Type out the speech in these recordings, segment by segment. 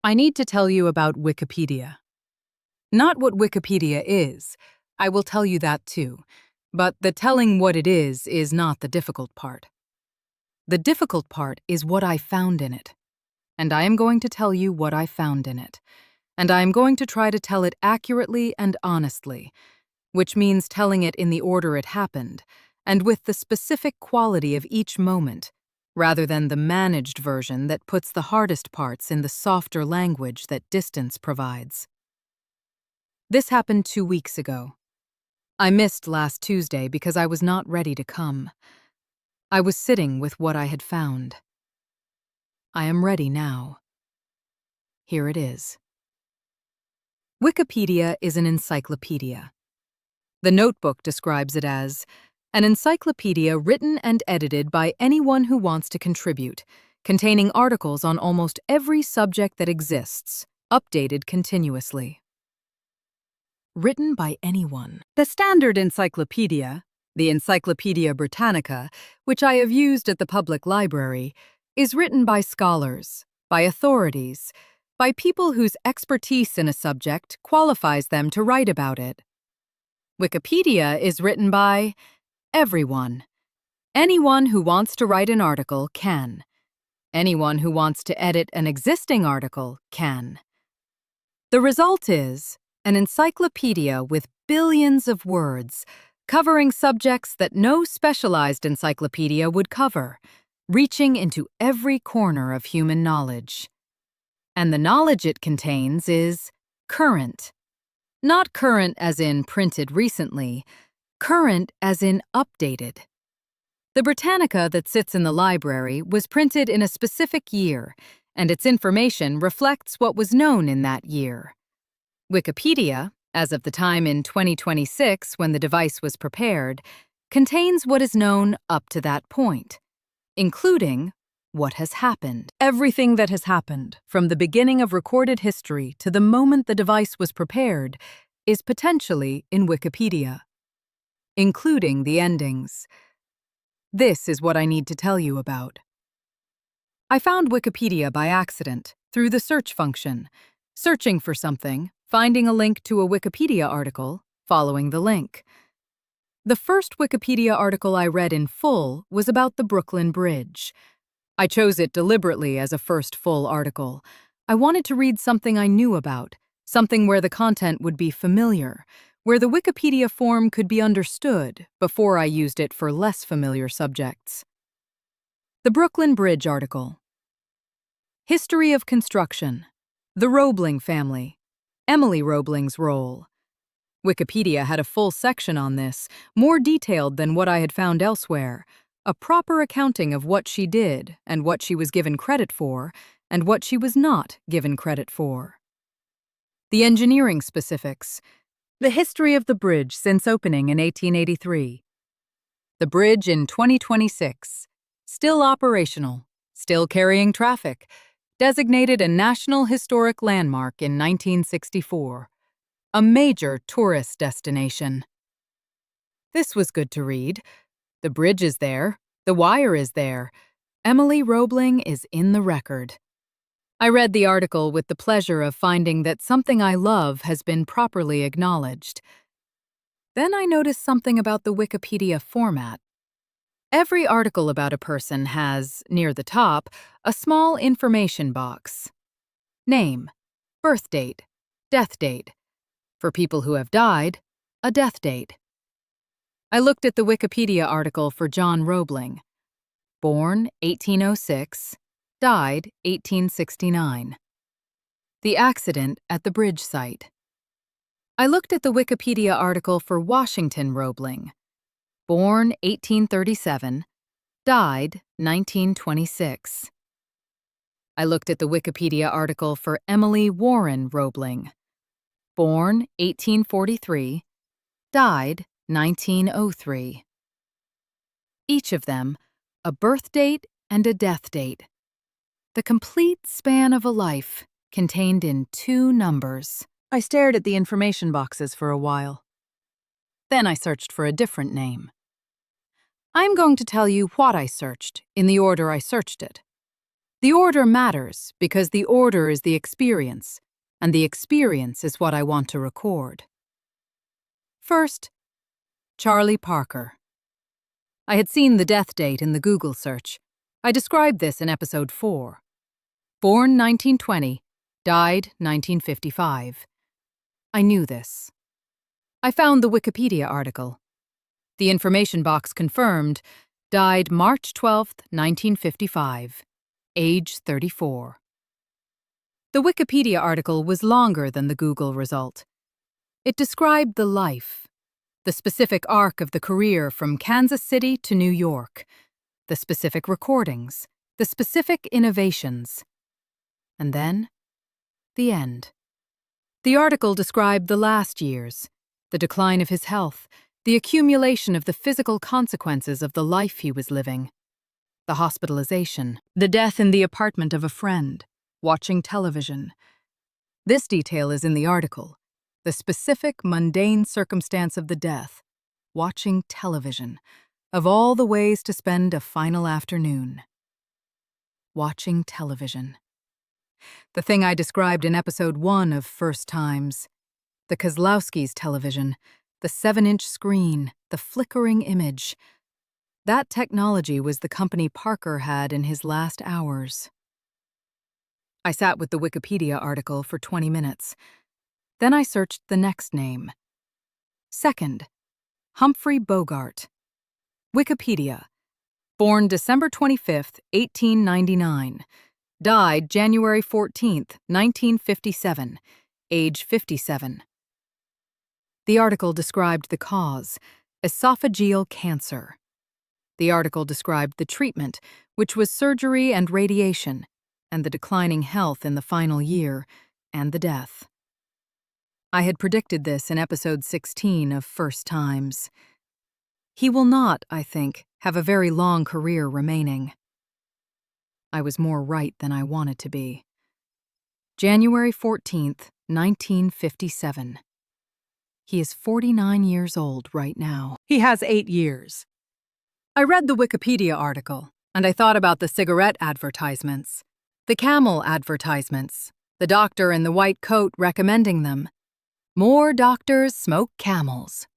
I need to tell you about Wikipedia. Not what Wikipedia is. I will tell you that too. But the telling what it is not the difficult part. The difficult part is what I found in it. And I am going to tell you what I found in it. And I am going to try to tell it accurately and honestly, which means telling it in the order it happened, and with the specific quality of each moment, rather than the managed version that puts the hardest parts in the softer language that distance provides. This happened 2 weeks ago. I missed last Tuesday because I was not ready to come. I was sitting with what I had found. I am ready now. Here it is. Wikipedia is an encyclopedia. The Notebook describes it as an encyclopedia written and edited by anyone who wants to contribute, containing articles on almost every subject that exists, updated continuously. Written by anyone. The standard encyclopedia, the Encyclopedia Britannica, which I have used at the public library, is written by scholars, by authorities, by people whose expertise in a subject qualifies them to write about it. Wikipedia is written by everyone. Anyone who wants to write an article can. Anyone who wants to edit an existing article can. The result is an encyclopedia with billions of words, covering subjects that no specialized encyclopedia would cover, reaching into every corner of human knowledge. And the knowledge it contains is current. Not current as in printed recently, current as in updated. The Britannica that sits in the library was printed in a specific year, and its information reflects what was known in that year. Wikipedia, as of the time in 2026 when the device was prepared, contains what is known up to that point, including what has happened. Everything that has happened, from the beginning of recorded history to the moment the device was prepared, is potentially in Wikipedia, including the endings. This is what I need to tell you about. I found Wikipedia by accident, through the search function, searching for something, finding a link to a Wikipedia article, following the link. The first Wikipedia article I read in full was about the Brooklyn Bridge. I chose it deliberately as a first full article. I wanted to read something I knew about, something where the content would be familiar, where the Wikipedia form could be understood before I used it for less familiar subjects. The Brooklyn Bridge article. History of construction. The Roebling family. Emily Roebling's role. Wikipedia had a full section on this, more detailed than what I had found elsewhere, a proper accounting of what she did and what she was given credit for and what she was not given credit for. The engineering specifics. The history of the bridge since opening in 1883. The bridge in 2026. Still operational, still carrying traffic, designated a National Historic Landmark in 1964. A major tourist destination. This was good to read. The bridge is there. The wire is there. Emily Roebling is in the record. I read the article with the pleasure of finding that something I love has been properly acknowledged. Then I noticed something about the Wikipedia format. Every article about a person has, near the top, a small information box. Name, birth date, death date. For people who have died, a death date. I looked at the Wikipedia article for John Roebling. Born 1806, died 1869. The accident at the bridge site. I looked at the Wikipedia article for Washington Roebling. Born 1837, died 1926. I looked at the Wikipedia article for Emily Warren Roebling. Born 1843, died 1903. Each of them, a birth date and a death date. The complete span of a life contained in 2 numbers. I stared at the information boxes for a while. Then I searched for a different name. I'm going to tell you what I searched in the order I searched it. The order matters because the order is the experience, and the experience is what I want to record. First, Charlie Parker. I had seen the death date in the Google search. I described this in episode 4. Born 1920, died 1955. I knew this. I found the Wikipedia article. The information box confirmed, died March 12, 1955, age 34. The Wikipedia article was longer than the Google result. It described the life, the specific arc of the career from Kansas City to New York, the specific recordings, the specific innovations. And then, the end. The article described the last years, the decline of his health, the accumulation of the physical consequences of the life he was living, the hospitalization, the death in the apartment of a friend, watching television. This detail is in the article, the specific mundane circumstance of the death, watching television, of all the ways to spend a final afternoon. Watching television. The thing I described in episode 1 of First Times. The Kozlowski's television, the 7-inch screen, the flickering image. That technology was the company Parker had in his last hours. I sat with the Wikipedia article for 20 minutes. Then I searched the next name. Second, Humphrey Bogart. Wikipedia. Born December 25, 1899. Died January 14, 1957, age 57. The article described the cause, esophageal cancer. The article described the treatment, which was surgery and radiation, and the declining health in the final year, and the death. I had predicted this in episode 16 of First Times. He will not, I think, have a very long career remaining. I was more right than I wanted to be. January 14th, 1957. He is 49 years old right now. He has 8 years. I read the Wikipedia article, and I thought about the cigarette advertisements, the Camel advertisements, the doctor in the white coat recommending them. More doctors smoke Camels.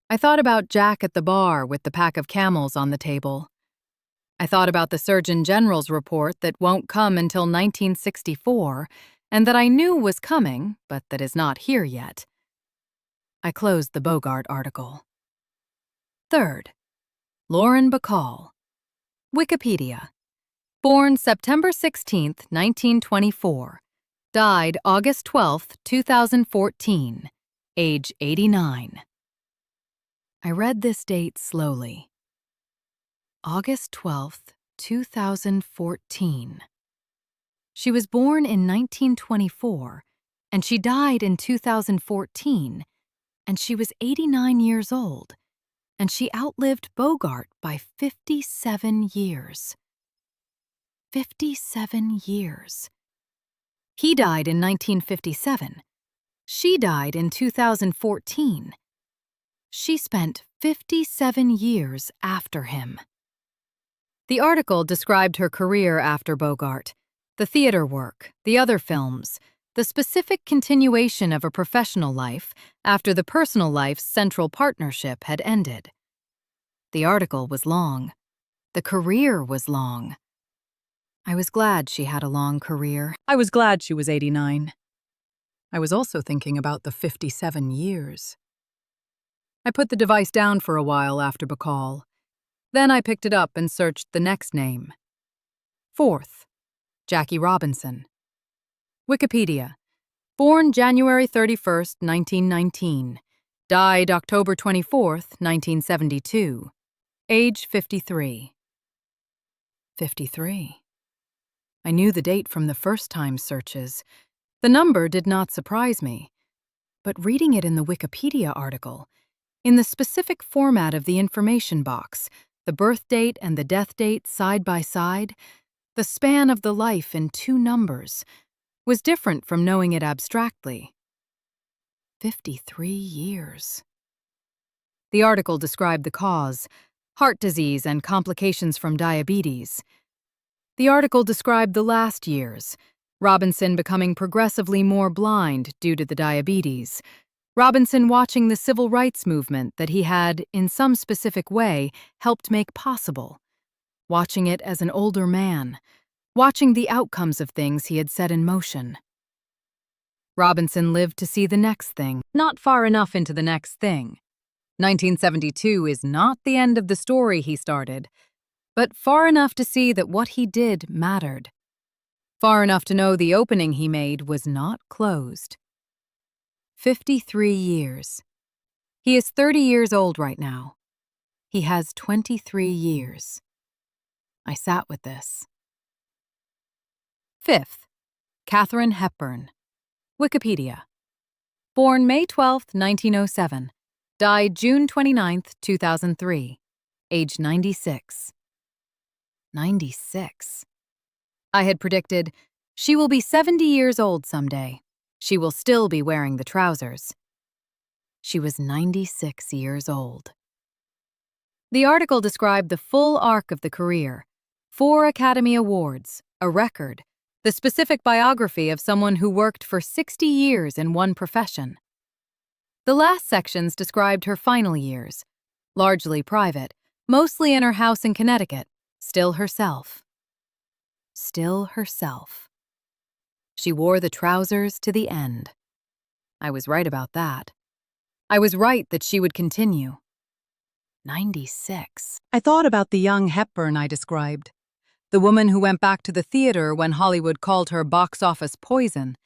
I thought about Jack at the bar with the pack of Camels on the table. I thought about the Surgeon General's report that won't come until 1964, and that I knew was coming, but that is not here yet. I closed the Bogart article. Third, Lauren Bacall. Wikipedia. Born September 16, 1924. Died August 12, 2014. Age 89. I read this date slowly. August 12, 2014. She was born in 1924, and she died in 2014, and she was 89 years old, and she outlived Bogart by 57 years. 57 years. He died in 1957. She died in 2014. She spent 57 years after him. The article described her career after Bogart, the theater work, the other films, the specific continuation of a professional life after the personal life's central partnership had ended. The article was long. The career was long. I was glad she had a long career. I was glad she was 89. I was also thinking about the 57 years. I put the device down for a while after Bacall. Then I picked it up and searched the next name. Fourth, Jackie Robinson. Wikipedia. Born January 31, 1919. Died October 24, 1972. Age 53. 53. I knew the date from the first time searches. The number did not surprise me. But reading it in the Wikipedia article, in the specific format of the information box, the birth date and the death date side by side, the span of the life in 2 numbers, was different from knowing it abstractly. 53 years. The article described the cause, heart disease and complications from diabetes. The article described the last years, Robinson becoming progressively more blind due to the diabetes, Robinson watching the civil rights movement that he had, in some specific way, helped make possible, watching it as an older man, watching the outcomes of things he had set in motion. Robinson lived to see the next thing, not far enough into the next thing. 1972 is not the end of the story he started, but far enough to see that what he did mattered. Far enough to know the opening he made was not closed. 53 years. He is 30 years old right now. He has 23 years. I sat with this. 5th, Katharine Hepburn. Wikipedia. Born May 12, 1907. Died June 29, 2003. Age 96. 96. I had predicted, she will be 70 years old someday. She will still be wearing the trousers. She was 96 years old. The article described the full arc of the career, 4 Academy Awards, a record, the specific biography of someone who worked for 60 years in one profession. The last sections described her final years, largely private, mostly in her house in Connecticut, still herself. Still herself. She wore the trousers to the end. I was right about that. I was right that she would continue. 96. I thought about the young Hepburn I described, the woman who went back to the theater when Hollywood called her box office poison,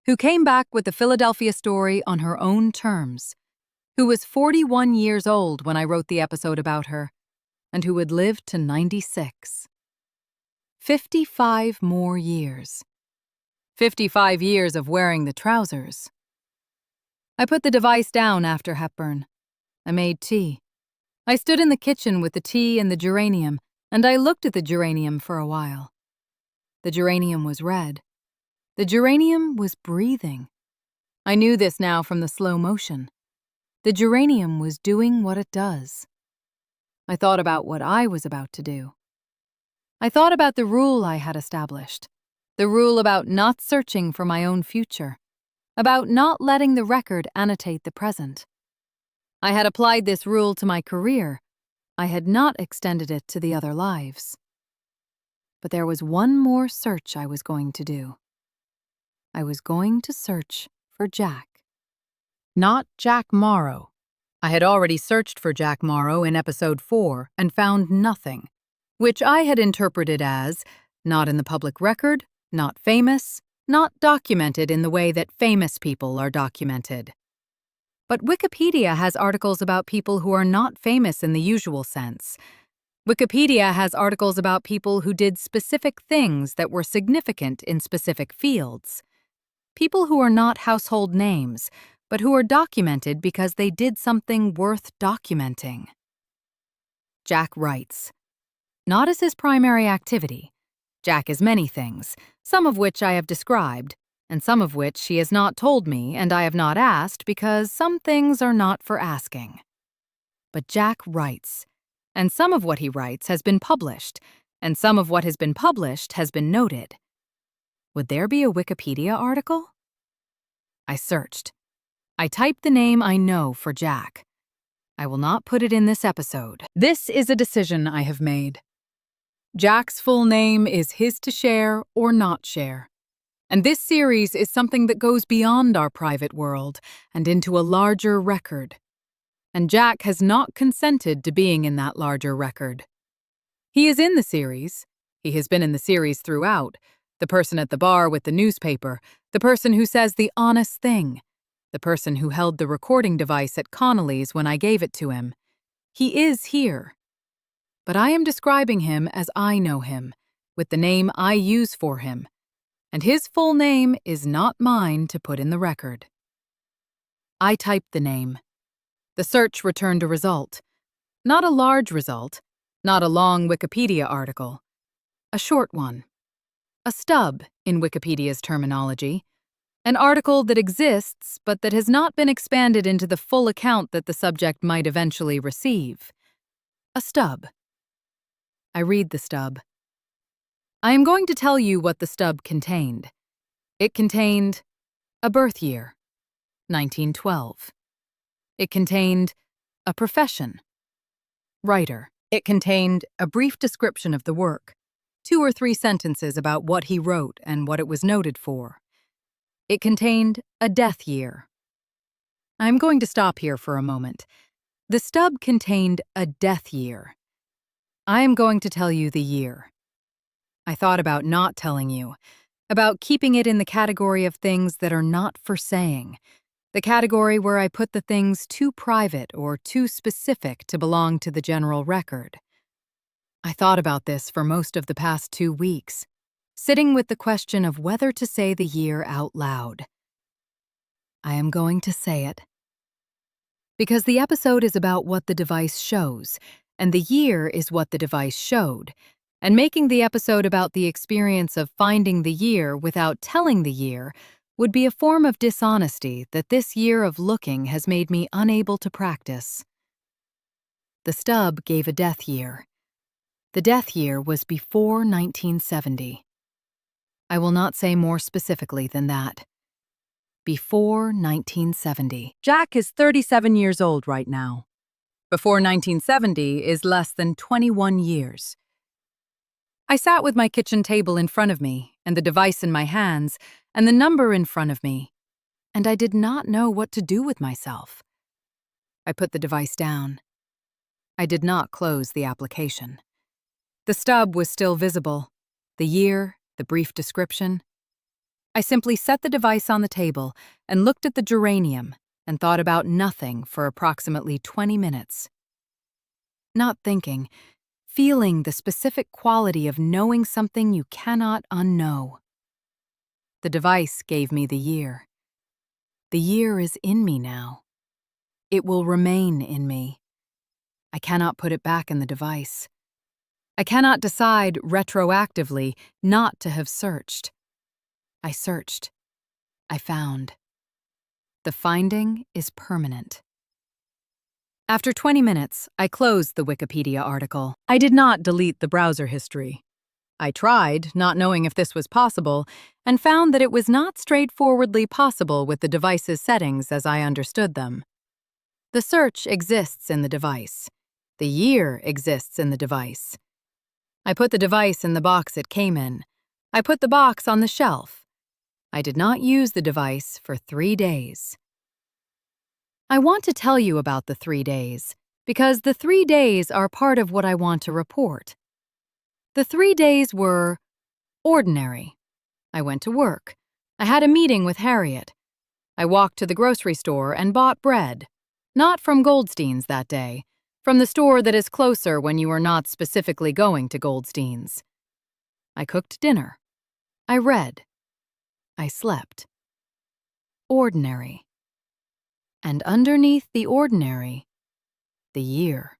who came back with the Philadelphia story on her own terms, who was 41 years old when I wrote the episode about her, and who would live to 96. 55 more years. 55 years of wearing the trousers. I put the device down after Hepburn. I made tea. I stood in the kitchen with the tea and the geranium, and I looked at the geranium for a while. The geranium was red. The geranium was breathing. I knew this now from the slow motion. The geranium was doing what it does. I thought about what I was about to do. I thought about the rule I had established, the rule about not searching for my own future, about not letting the record annotate the present. I had applied this rule to my career. I had not extended it to the other lives. But there was one more search I was going to do. I was going to search for Jack. Not Jack Morrow. I had already searched for Jack Morrow in episode 4 and found nothing, which I had interpreted as not in the public record, not famous, not documented in the way that famous people are documented. But Wikipedia has articles about people who are not famous in the usual sense. Wikipedia has articles about people who did specific things that were significant in specific fields. People who are not household names, but who are documented because they did something worth documenting. Jack writes. Not as his primary activity. Jack is many things, some of which I have described, and some of which he has not told me and I have not asked because some things are not for asking. But Jack writes, and some of what he writes has been published, and some of what has been published has been noted. Would there be a Wikipedia article? I searched. I typed the name I know for Jack. I will not put it in this episode. This is a decision I have made. Jack's full name is his to share or not share. And this series is something that goes beyond our private world and into a larger record. And Jack has not consented to being in that larger record. He is in the series. He has been in the series throughout. The person at the bar with the newspaper, the person who says the honest thing, the person who held the recording device at Connolly's when I gave it to him. He is here. But I am describing him as I know him, with the name I use for him. And his full name is not mine to put in the record. I typed the name. The search returned a result. Not a large result, not a long Wikipedia article. A short one. A stub, in Wikipedia's terminology. An article that exists, but that has not been expanded into the full account that the subject might eventually receive. A stub. I read the stub. I am going to tell you what the stub contained. It contained a birth year, 1912. It contained a profession, writer. It contained a brief description of the work, 2 or 3 sentences about what he wrote and what it was noted for. It contained a death year. I'm going to stop here for a moment. The stub contained a death year. I am going to tell you the year. I thought about not telling you, about keeping it in the category of things that are not for saying, the category where I put the things too private or too specific to belong to the general record. I thought about this for most of the past 2 weeks, sitting with the question of whether to say the year out loud. I am going to say it. Because the episode is about what the device shows, and the year is what the device showed, and making the episode about the experience of finding the year without telling the year would be a form of dishonesty that this year of looking has made me unable to practice. The stub gave a death year. The death year was before 1970. I will not say more specifically than that. Before 1970. Jack is 37 years old right now. Before 1970 is less than 21 years. I sat with my kitchen table in front of me, and the device in my hands, and the number in front of me, and I did not know what to do with myself. I put the device down. I did not close the application. The stub was still visible, the year, the brief description. I simply set the device on the table and looked at the geranium and thought about nothing for approximately 20 minutes. Not thinking, feeling the specific quality of knowing something you cannot unknow. The device gave me the year. The year is in me now. It will remain in me. I cannot put it back in the device. I cannot decide retroactively not to have searched. I searched. I found. The finding is permanent. After 20 minutes, I closed the Wikipedia article. I did not delete the browser history. I tried, not knowing if this was possible, and found that it was not straightforwardly possible with the device's settings as I understood them. The search exists in the device. The year exists in the device. I put the device in the box it came in. I put the box on the shelf. I did not use the device for 3 days. I want to tell you about the 3 days, because the 3 days are part of what I want to report. The 3 days were ordinary. I went to work. I had a meeting with Harriet. I walked to the grocery store and bought bread. Not from Goldstein's that day, from the store that is closer when you are not specifically going to Goldstein's. I cooked dinner. I read. I slept. Ordinary. And underneath the ordinary, the year.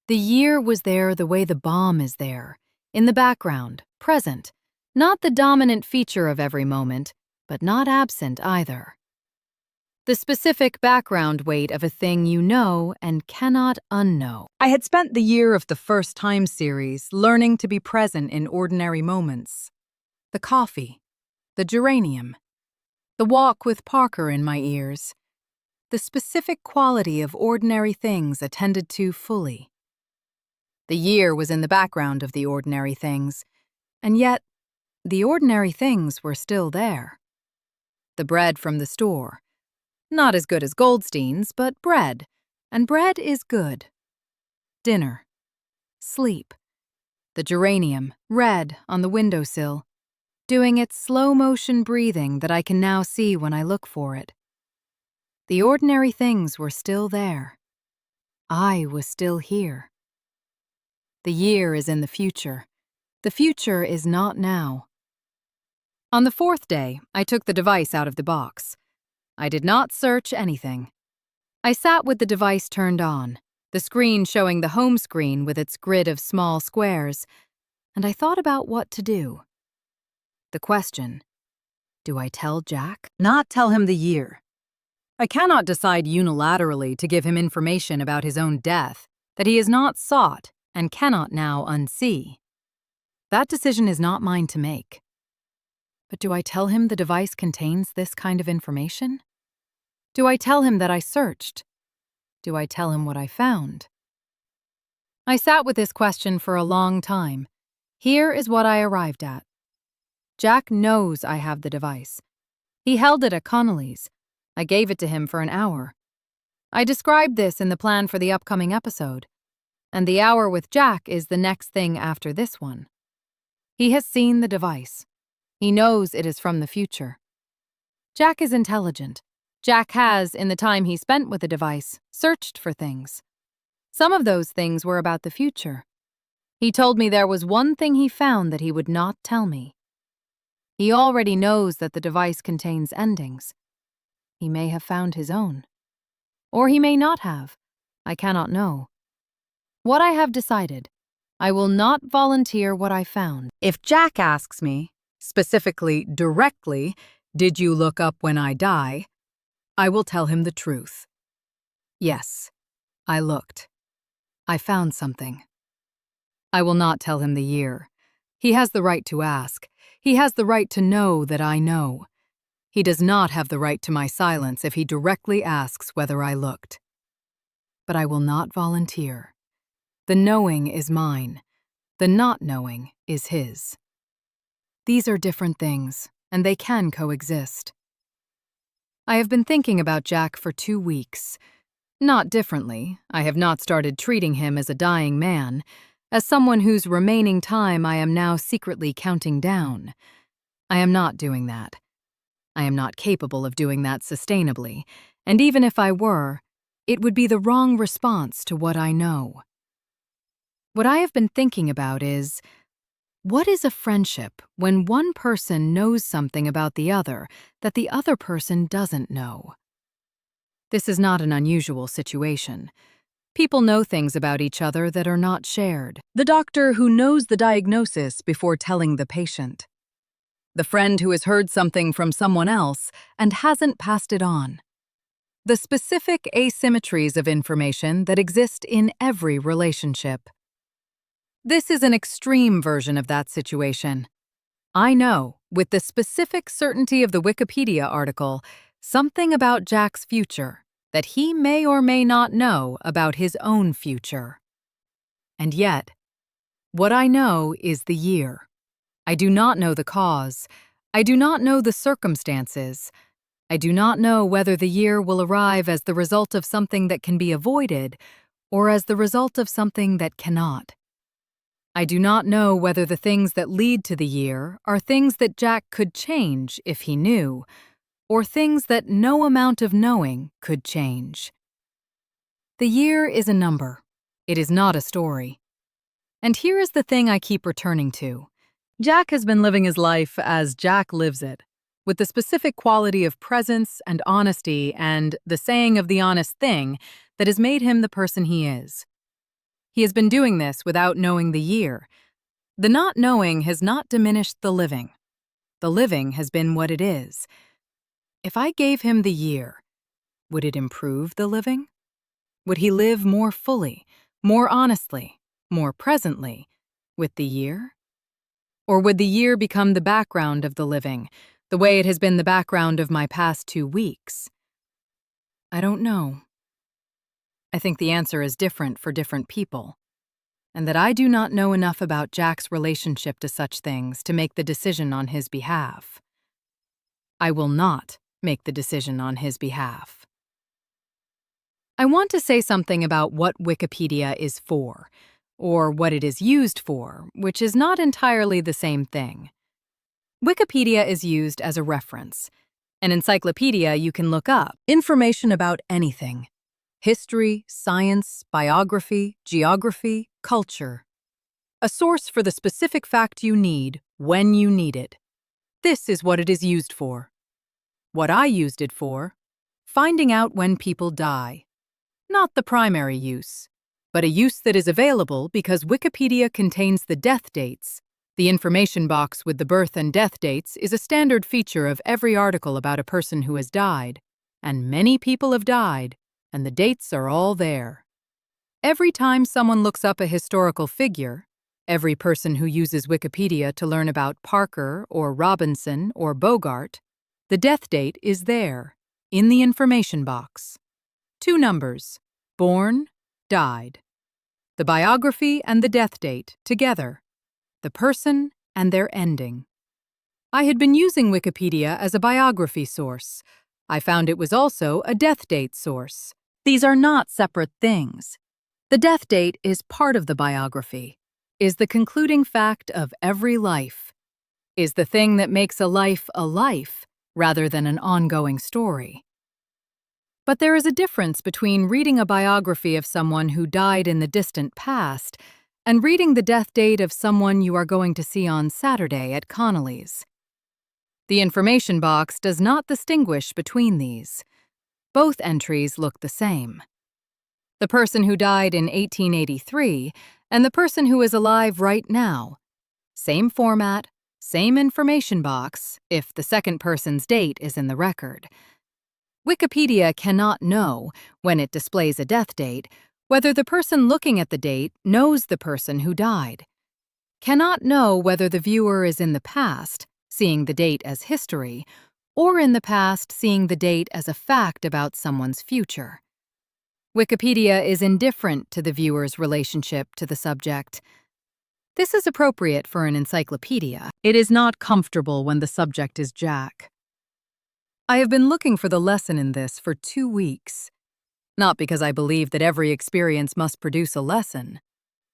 The year was there the way the bomb is there, in the background, present, not the dominant feature of every moment, but not absent either. The specific background weight of a thing you know and cannot unknow. I had spent the year of the First Time series learning to be present in ordinary moments. The coffee, the geranium, the walk with Parker in my ears, the specific quality of ordinary things attended to fully. The year was in the background of the ordinary things, and yet the ordinary things were still there. The bread from the store. Not as good as Goldstein's, but bread, and bread is good. Dinner. Sleep. The geranium, red, on the windowsill, doing its slow-motion breathing that I can now see when I look for it. The ordinary things were still there. I was still here. The year is in the future. The future is not now. On the 4th day, I took the device out of the box. I did not search anything. I sat with the device turned on, the screen showing the home screen with its grid of small squares, and I thought about what to do. The question, do I tell Jack? Not tell him the year. I cannot decide unilaterally to give him information about his own death that he has not sought and cannot now unsee. That decision is not mine to make. But do I tell him the device contains this kind of information? Do I tell him that I searched? Do I tell him what I found? I sat with this question for a long time. Here is what I arrived at. Jack knows I have the device. He held it at Connolly's. I gave it to him for an hour. I described this in the plan for the upcoming episode. And the hour with Jack is the next thing after this one. He has seen the device. He knows it is from the future. Jack is intelligent. Jack has, in the time he spent with the device, searched for things. Some of those things were about the future. He told me there was one thing he found that he would not tell me. He already knows that the device contains endings. He may have found his own. Or he may not have. I cannot know. What I have decided, I will not volunteer what I found. If Jack asks me, specifically, directly, did you look up when I die? I will tell him the truth. Yes, I looked. I found something. I will not tell him the year. He has the right to ask. He has the right to know that I know. He does not have the right to my silence if he directly asks whether I looked. But I will not volunteer. The knowing is mine. The not knowing is his. These are different things, and they can coexist. I have been thinking about Jack for 2 weeks. Not differently, I have not started treating him as a dying man, as someone whose remaining time I am now secretly counting down. I am not doing that. I am not capable of doing that sustainably, and even if I were, it would be the wrong response to what I know. What I have been thinking about is, what is a friendship when one person knows something about the other that the other person doesn't know? This is not an unusual situation. People know things about each other that are not shared. The doctor who knows the diagnosis before telling the patient. The friend who has heard something from someone else and hasn't passed it on. The specific asymmetries of information that exist in every relationship. This is an extreme version of that situation. I know, with the specific certainty of the Wikipedia article, something about Jack's future that he may or may not know about his own future. And yet, what I know is the year. I do not know the cause. I do not know the circumstances. I do not know whether the year will arrive as the result of something that can be avoided or as the result of something that cannot. I do not know whether the things that lead to the year are things that Jack could change if he knew, or things that no amount of knowing could change. The year is a number. It is not a story. And here is the thing I keep returning to. Jack has been living his life as Jack lives it, with the specific quality of presence and honesty and the saying of the honest thing that has made him the person he is. He has been doing this without knowing the year. The not knowing has not diminished the living. The living has been what it is. If I gave him the year, would it improve the living? Would he live more fully, more honestly, more presently with the year? Or would the year become the background of the living, the way it has been the background of my past 2 weeks? I don't know. I think the answer is different for different people, and that I do not know enough about Jack's relationship to such things to make the decision on his behalf. I will not make the decision on his behalf. I want to say something about what Wikipedia is for, or what it is used for, which is not entirely the same thing. Wikipedia is used as a reference. An encyclopedia you can look up information about anything. History, science, biography, geography, culture. A source for the specific fact you need when you need it. This is what it is used for. What I used it for, finding out when people die. Not the primary use, but a use that is available because Wikipedia contains the death dates. The information box with the birth and death dates is a standard feature of every article about a person who has died, and many people have died, and the dates are all there. Every time someone looks up a historical figure, Every person who uses Wikipedia to learn about Parker or Robinson or Bogart, the death date is there, in the information box. 2 numbers, born, died. The biography and the death date together, the person and their ending. I had been using Wikipedia as a biography source. I found it was also a death date source. These are not separate things. The death date is part of the biography, is the concluding fact of every life, is the thing that makes a life rather than an ongoing story. But there is a difference between reading a biography of someone who died in the distant past and reading the death date of someone you are going to see on Saturday at Connolly's. The information box does not distinguish between these. Both entries look the same. The person who died in 1883 and the person who is alive right now. Same format, same information box, if the second person's date is in the record. Wikipedia cannot know, when it displays a death date, whether the person looking at the date knows the person who died. Cannot know whether the viewer is in the past, seeing the date as history, or in the past seeing the date as a fact about someone's future. Wikipedia is indifferent to the viewer's relationship to the subject. This is appropriate for an encyclopedia. It is not comfortable when the subject is Jack. I have been looking for the lesson in this for 2 weeks. Not because I believe that every experience must produce a lesson.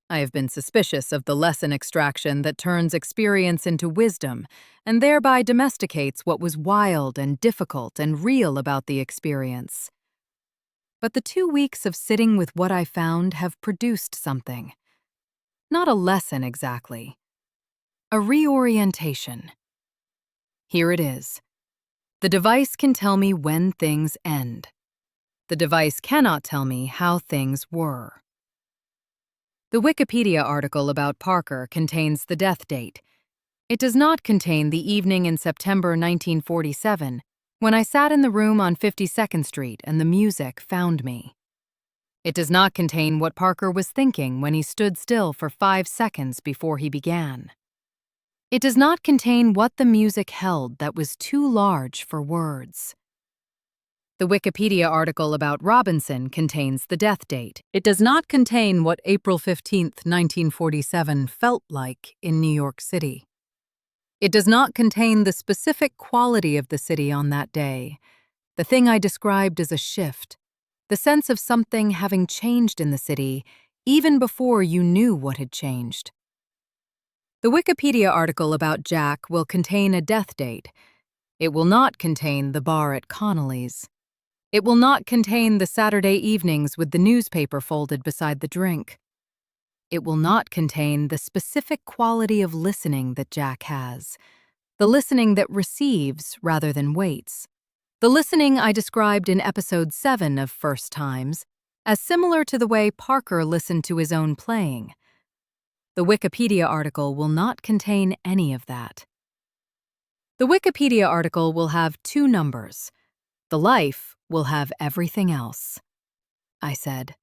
I have been suspicious of the lesson extraction that turns experience into wisdom and thereby domesticates what was wild and difficult and real about the experience. But the 2 weeks of sitting with what I found have produced something. Not a lesson exactly. A reorientation. Here it is. The device can tell me when things end. The device cannot tell me how things were. The Wikipedia article about Parker contains the death date. It does not contain the evening in September 1947 when I sat in the room on 52nd Street and the music found me. It does not contain what Parker was thinking when he stood still for 5 seconds before he began. It does not contain what the music held that was too large for words. The Wikipedia article about Robinson contains the death date. It does not contain what April 15, 1947 felt like in New York City. It does not contain the specific quality of the city on that day, the thing I described as a shift, the sense of something having changed in the city even before you knew what had changed. The Wikipedia article about Jack will contain a death date. It will not contain the bar at Connolly's. It will not contain the Saturday evenings with the newspaper folded beside the drink. It will not contain the specific quality of listening that Jack has, the listening that receives rather than waits, the listening I described in episode 7 of First Times as similar to the way Parker listened to his own playing. The Wikipedia article will not contain any of that. The Wikipedia article will have 2 numbers. The life will have everything else. I said.